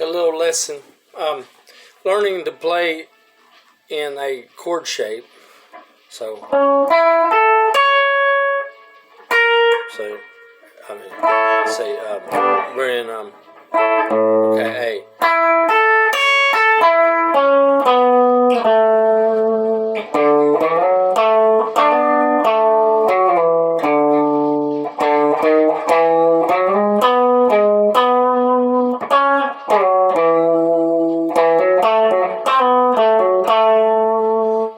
A little lesson. Learning to play in a chord shape. So say we're in okay, A.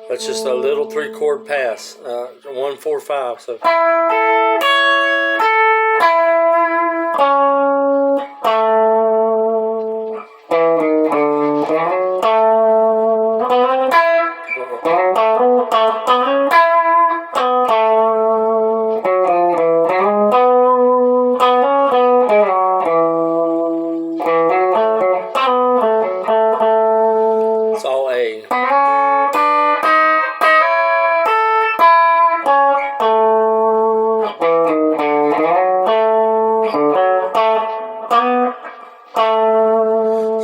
That's just a little 3-chord pass. 1, 4, 5. So. It's all A.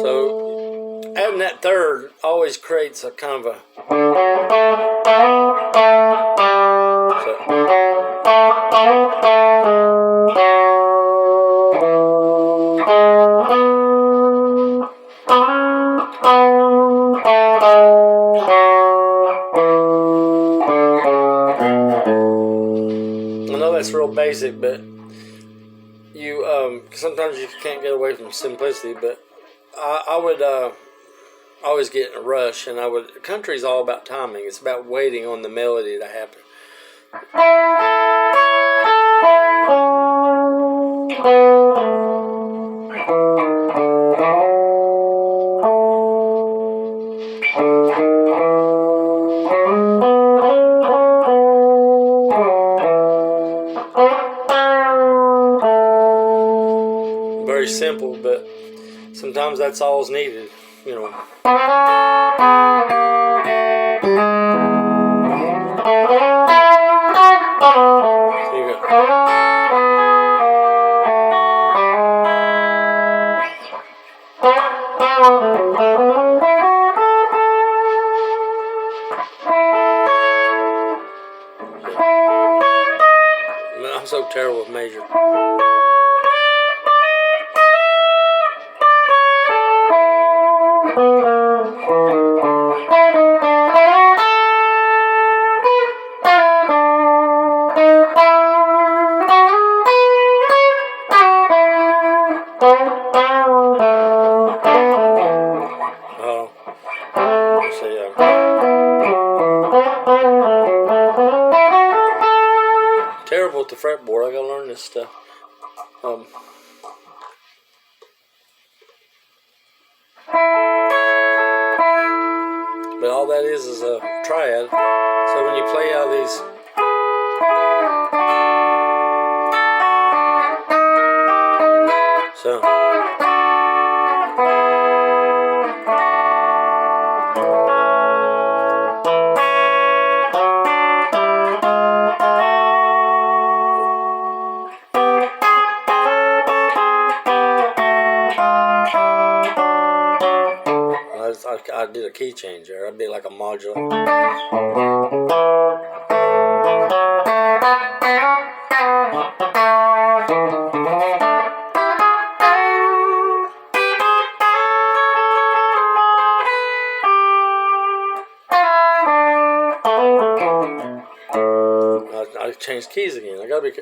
So adding that third always creates a kind of a I know that's real basic, but you sometimes you can't get away from simplicity. But I would always get in a rush, and country's all about timing. It's about waiting on the melody to happen. Very simple, but sometimes that's all's needed, you know. So you go. I'm so terrible with major. Terrible with the fretboard. I gotta learn this stuff. But all that is a triad. So when you play out these, so. I did a key change there. I'd be like a modular. I changed keys again. I gotta be.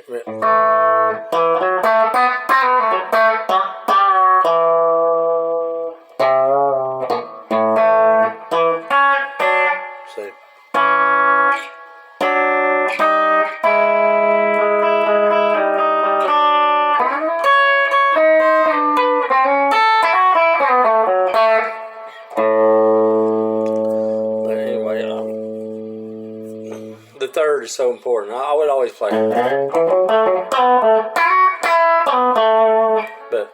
The third is so important. I would always play it. But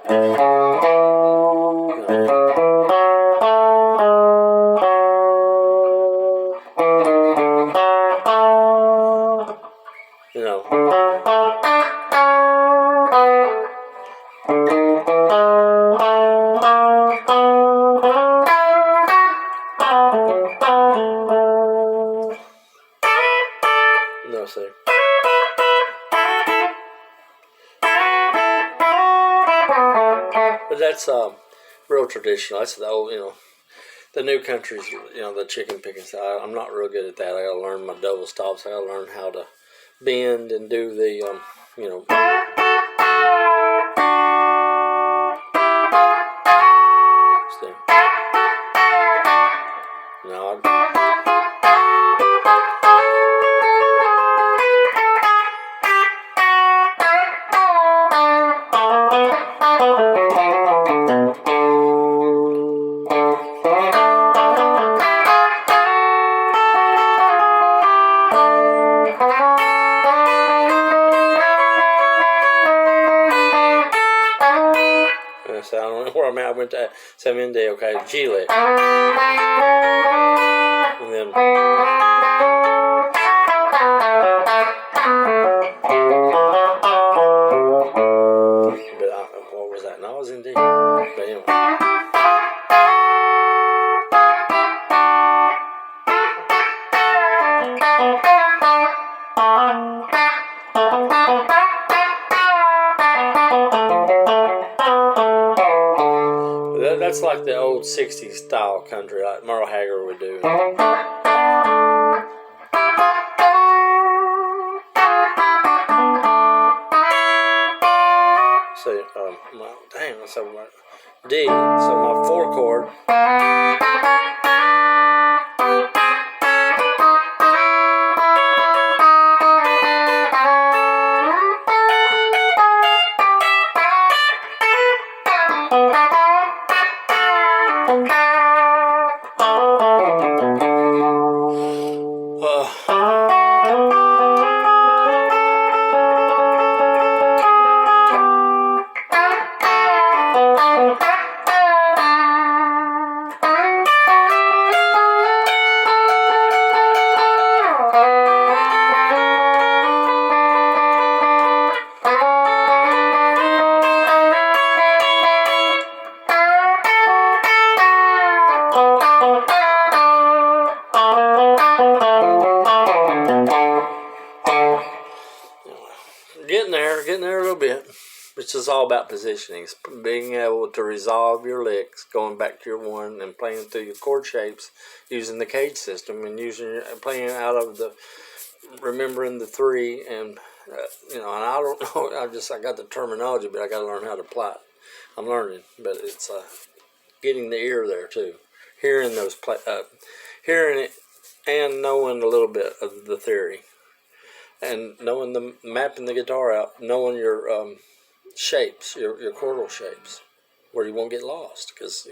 you know. that's real traditional. That's the old, the new country's, the chicken picking style. I'm not real good at that. I got to learn my double stops. I got to learn how to bend and do the, no, so I don't know where I'm at. I went to 7 day, okay, G lick. And then what was that? No, I was in D. But anyway. That's like the old 60s style country, like Merle Haggard would do. So, dang, that's over my D. So my 4 chord. Getting there a little bit. It's just all about positioning. It's being able to resolve your licks, going back to your one and playing through your chord shapes using the cage system and playing out of remembering the 3 and and I don't know. I got the terminology, but I got to learn how to apply it. I'm learning, but it's getting the ear there too, hearing hearing it, and knowing a little bit of the theory. And mapping the guitar out, knowing your shapes, your chordal shapes, where you won't get lost. Because,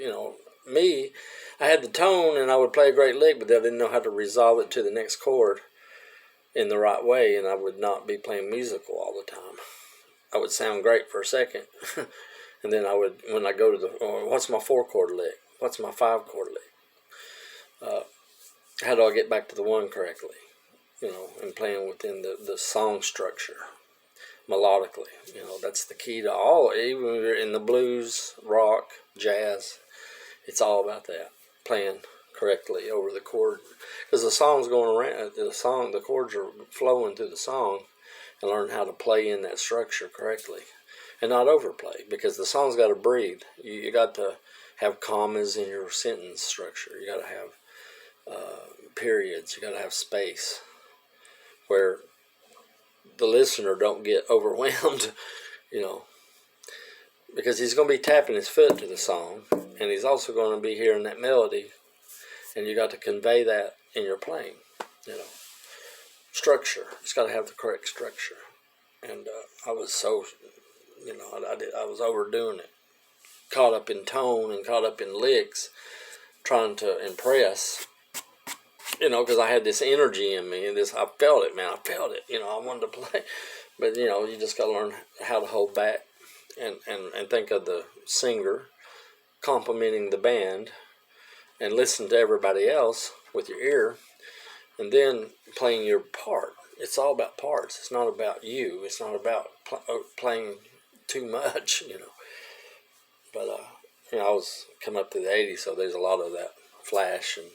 me, I had the tone and I would play a great lick, but I didn't know how to resolve it to the next chord in the right way, and I would not be playing musical all the time. I would sound great for a second, and then when I go to what's my 4 chord lick? What's my 5 chord lick? How do I get back to the 1 correctly? And playing within the song structure melodically. That's the key to all. Even when you're in the blues, rock, jazz, it's all about that, playing correctly over the chord, because the song's going around. The chords are flowing through the song, and learn how to play in that structure correctly, and not overplay, because the song's got to breathe. You got to have commas in your sentence structure. You got to have periods. You got to have space, where the listener don't get overwhelmed, because he's going to be tapping his foot to the song, and he's also going to be hearing that melody, and you got to convey that in your playing, structure. It's got to have the correct structure, and I was so, I was overdoing it, caught up in tone and caught up in licks, trying to impress. Because I had this energy in me, and I felt it, man. I felt it. I wanted to play, but you just got to learn how to hold back, and think of the singer complimenting the band, and listen to everybody else with your ear, and then playing your part. It's all about parts. It's not about you. It's not about playing too much, But I was coming up to the '80s, so there's a lot of that flash and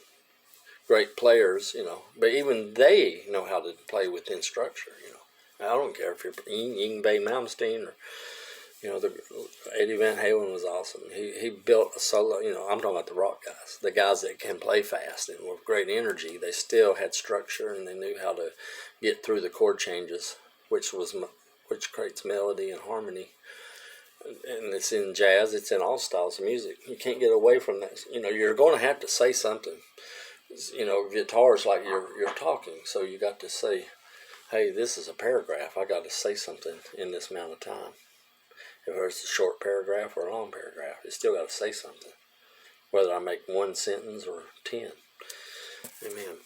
great players, but even they know how to play within structure, I don't care if you're Yngwie Malmsteen or, You know, Eddie Van Halen was awesome. He built a solo. You know, I'm talking about the rock guys, the guys that can play fast and with great energy. They still had structure and they knew how to get through the chord changes, which creates melody and harmony. And it's in jazz. It's in all styles of music. You can't get away from that. You know, you're going to have to say something. You know, guitar's like you're talking, so you got to say, "Hey, this is a paragraph. I got to say something in this amount of time." If it's a short paragraph or a long paragraph, you still got to say something, whether I make one sentence or 10. Amen.